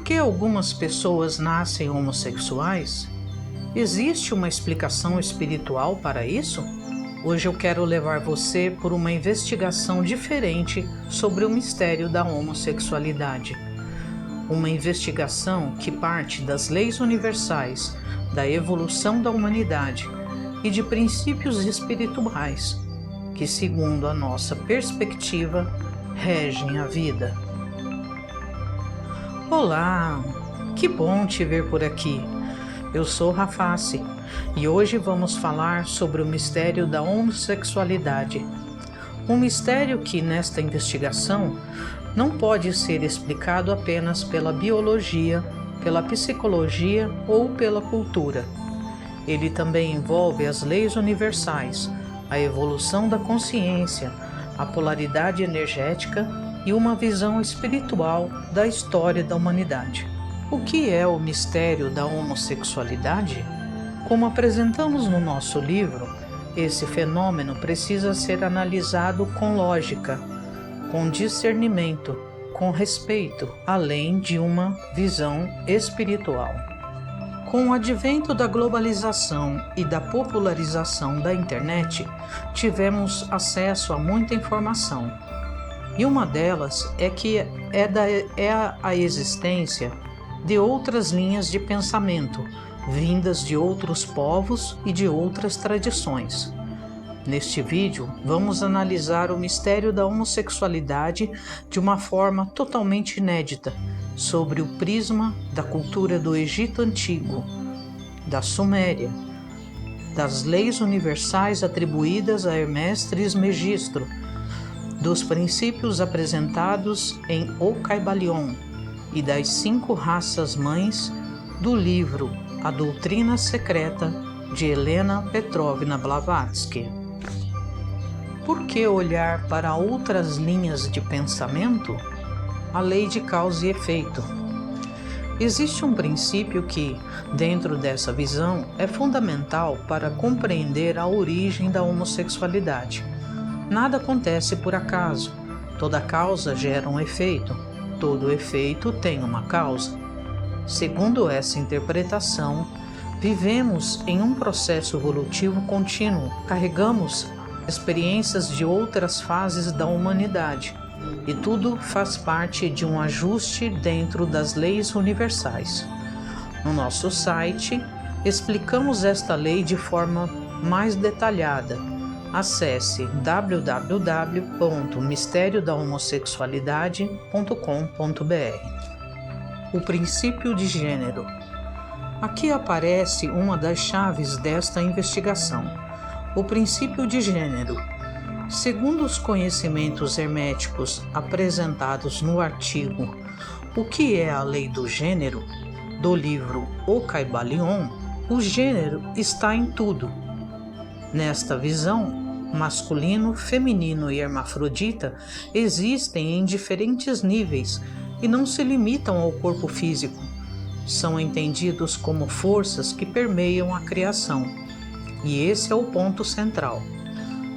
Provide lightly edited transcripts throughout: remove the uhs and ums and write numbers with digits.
que algumas pessoas nascem homossexuais? Existe uma explicação espiritual para isso? Hoje eu quero levar você por uma investigação diferente sobre o mistério da homossexualidade. Uma investigação que parte das leis universais, da evolução da humanidade e de princípios espirituais que, segundo a nossa perspectiva, regem a vida. Olá, que bom te ver por aqui. Eu sou Raface e hoje vamos falar sobre o mistério da homossexualidade. Um mistério que, nesta investigação, não pode ser explicado apenas pela biologia, pela psicologia ou pela cultura. Ele também envolve as leis universais, a evolução da consciência, a polaridade energética e uma visão espiritual da história da humanidade. O que é o mistério da homossexualidade? Como apresentamos no nosso livro, esse fenômeno precisa ser analisado com lógica, com discernimento, com respeito, além de uma visão espiritual. Com o advento da globalização e da popularização da internet, tivemos acesso a muita informação. E uma delas é que a existência de outras linhas de pensamento, vindas de outros povos e de outras tradições. Neste vídeo, vamos analisar o mistério da homossexualidade de uma forma totalmente inédita, sobre o prisma da cultura do Egito Antigo, da Suméria, das leis universais atribuídas a Hermes Trismegisto, dos princípios apresentados em O Kybalion e das 5 raças-mães do livro A Doutrina Secreta de Helena Petrovna Blavatsky. Por que olhar para outras linhas de pensamento? A lei de causa e efeito. Existe um princípio que, dentro dessa visão, é fundamental para compreender a origem da homossexualidade. Nada acontece por acaso. Toda causa gera um efeito. Todo efeito tem uma causa. Segundo essa interpretação, vivemos em um processo evolutivo contínuo. Carregamos experiências de outras fases da humanidade. E tudo faz parte de um ajuste dentro das leis universais. No nosso site, explicamos esta lei de forma mais detalhada. Acesse www.misteriodahomosexualidade.com.br. O princípio de gênero. Aqui aparece uma das chaves desta investigação. O princípio de gênero. Segundo os conhecimentos herméticos apresentados no artigo O que é a lei do gênero, do livro O Kybalion, o gênero está em tudo. Nesta visão, masculino, feminino e hermafrodita existem em diferentes níveis e não se limitam ao corpo físico. São entendidos como forças que permeiam a criação. E esse é o ponto central.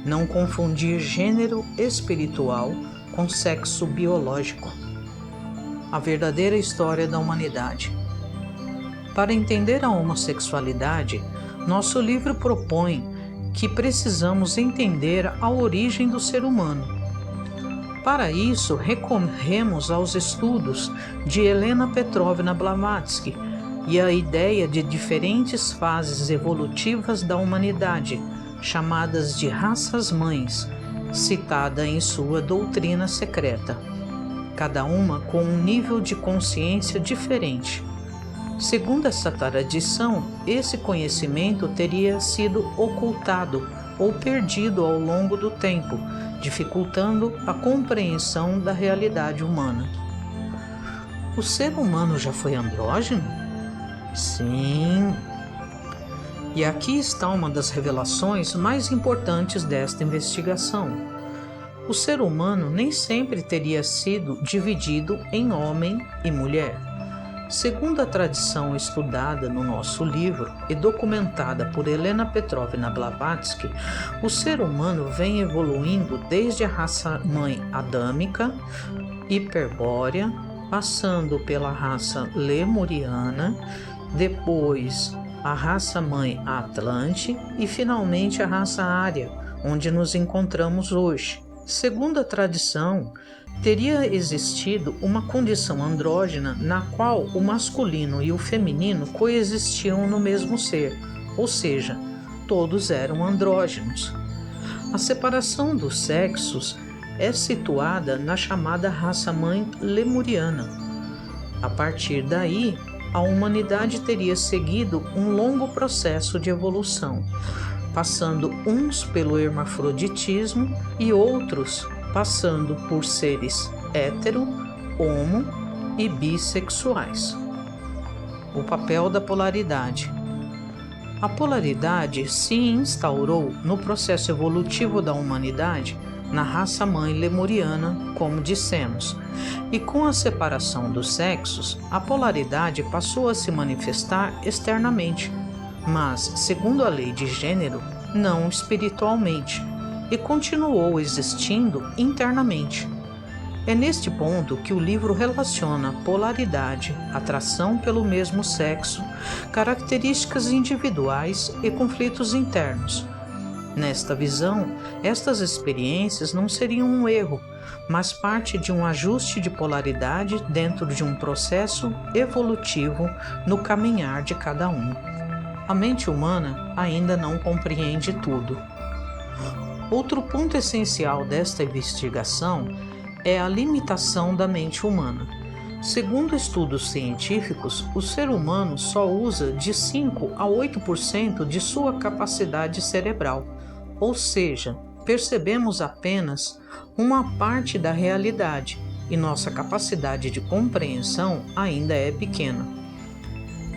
Não confundir gênero espiritual com sexo biológico. A verdadeira história da humanidade. Para entender a homossexualidade, nosso livro propõe que precisamos entender a origem do ser humano. Para isso, recorremos aos estudos de Helena Petrovna Blavatsky e a ideia de diferentes fases evolutivas da humanidade, chamadas de raças-mães, citada em sua doutrina secreta, cada uma com um nível de consciência diferente. Segundo essa tradição, esse conhecimento teria sido ocultado ou perdido ao longo do tempo, dificultando a compreensão da realidade humana. O ser humano já foi andrógeno? Sim. E aqui está uma das revelações mais importantes desta investigação. O ser humano nem sempre teria sido dividido em homem e mulher. Segundo a tradição estudada no nosso livro e documentada por Helena Petrovna Blavatsky, o ser humano vem evoluindo desde a raça-mãe adâmica, hiperbórea, passando pela raça lemuriana, depois a raça mãe Atlante e finalmente a raça ária, onde nos encontramos hoje. Segundo a tradição, teria existido uma condição andrógena na qual o masculino e o feminino coexistiam no mesmo ser, ou seja, todos eram andrógenos. A separação dos sexos é situada na chamada raça-mãe lemuriana. A partir daí, a humanidade teria seguido um longo processo de evolução, passando uns pelo hermafroditismo e outros passando por seres hétero, homo e bissexuais. O papel da polaridade. A polaridade se instaurou no processo evolutivo da humanidade na raça-mãe lemuriana, como dissemos, e com a separação dos sexos, a polaridade passou a se manifestar externamente, mas, segundo a lei de gênero, não espiritualmente, e continuou existindo internamente. É neste ponto que o livro relaciona polaridade, atração pelo mesmo sexo, características individuais e conflitos internos. Nesta visão, estas experiências não seriam um erro, mas parte de um ajuste de polaridade dentro de um processo evolutivo no caminhar de cada um. A mente humana ainda não compreende tudo. Outro ponto essencial desta investigação é a limitação da mente humana. Segundo estudos científicos, o ser humano só usa de 5 a 8% de sua capacidade cerebral, ou seja, percebemos apenas uma parte da realidade e nossa capacidade de compreensão ainda é pequena.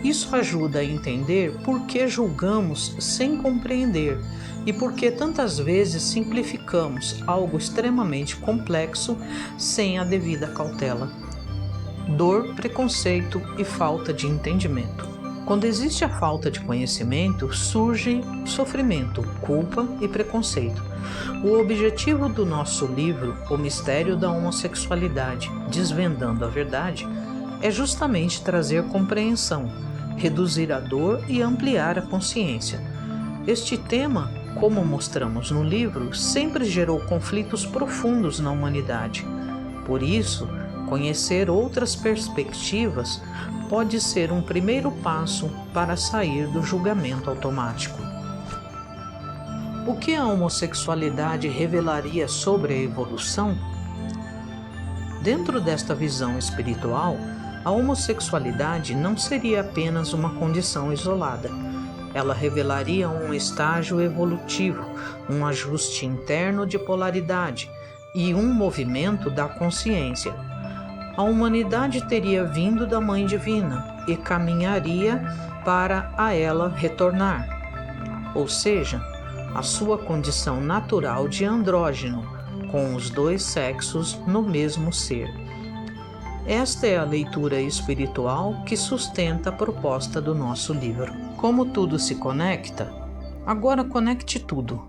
Isso ajuda a entender por que julgamos sem compreender e por que tantas vezes simplificamos algo extremamente complexo sem a devida cautela. Dor, preconceito e falta de entendimento. Quando existe a falta de conhecimento, surge sofrimento, culpa e preconceito. O objetivo do nosso livro, O Mistério da Homossexualidade, Desvendando a Verdade, é justamente trazer compreensão, reduzir a dor e ampliar a consciência. Este tema, como mostramos no livro, sempre gerou conflitos profundos na humanidade. Por isso, conhecer outras perspectivas pode ser um primeiro passo para sair do julgamento automático. O que a homossexualidade revelaria sobre a evolução? Dentro desta visão espiritual, a homossexualidade não seria apenas uma condição isolada. Ela revelaria um estágio evolutivo, um ajuste interno de polaridade e um movimento da consciência. A humanidade teria vindo da Mãe Divina e caminharia para a ela retornar, ou seja, a sua condição natural de andrógeno, com os dois sexos no mesmo ser. Esta é a leitura espiritual que sustenta a proposta do nosso livro. Como tudo se conecta? Agora conecte tudo,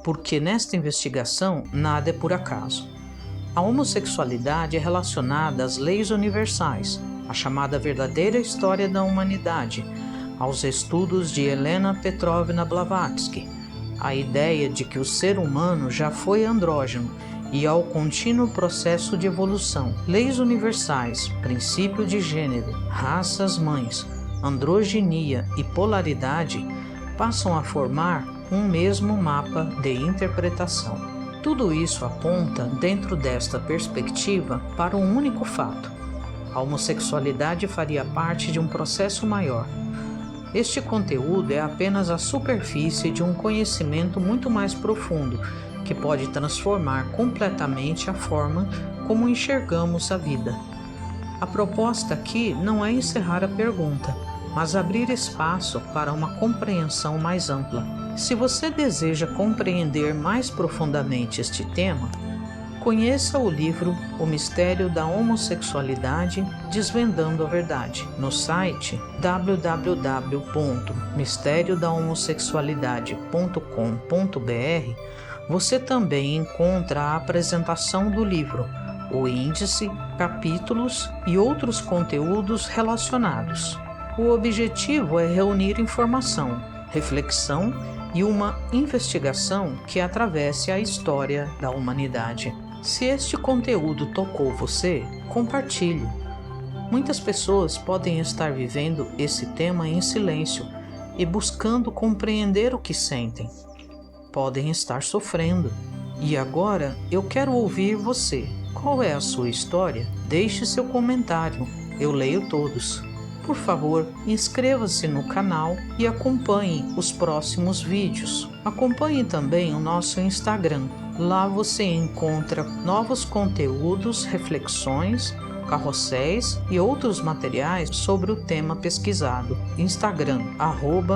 porque nesta investigação nada é por acaso. A homossexualidade é relacionada às leis universais, à chamada verdadeira história da humanidade, aos estudos de Helena Petrovna Blavatsky, à ideia de que o ser humano já foi andrógeno e ao contínuo processo de evolução. Leis universais, princípio de gênero, raças-mães, androginia e polaridade passam a formar um mesmo mapa de interpretação. Tudo isso aponta, dentro desta perspectiva, para um único fato: a homossexualidade faria parte de um processo maior. Este conteúdo é apenas a superfície de um conhecimento muito mais profundo, que pode transformar completamente a forma como enxergamos a vida. A proposta aqui não é encerrar a pergunta, mas abrir espaço para uma compreensão mais ampla. Se você deseja compreender mais profundamente este tema, conheça o livro O Mistério da Homossexualidade, Desvendando a Verdade, no site www.misteriodahomosexualidade.com.br. Você também encontra a apresentação do livro, o índice, capítulos e outros conteúdos relacionados. O objetivo é reunir informação, reflexão e uma investigação que atravesse a história da humanidade. Se este conteúdo tocou você, compartilhe. Muitas pessoas podem estar vivendo esse tema em silêncio e buscando compreender o que sentem. Podem estar sofrendo. E agora eu quero ouvir você. Qual é a sua história? Deixe seu comentário. Eu leio todos. Por favor, inscreva-se no canal e acompanhe os próximos vídeos. Acompanhe também o nosso Instagram. Lá você encontra novos conteúdos, reflexões, carrosséis e outros materiais sobre o tema pesquisado. Instagram,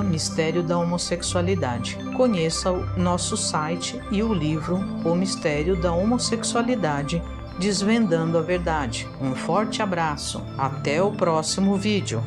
@Mistério da Homossexualidade. Conheça o nosso site e o livro O Mistério da Homossexualidade, Desvendando a Verdade. Um forte abraço. Até o próximo vídeo.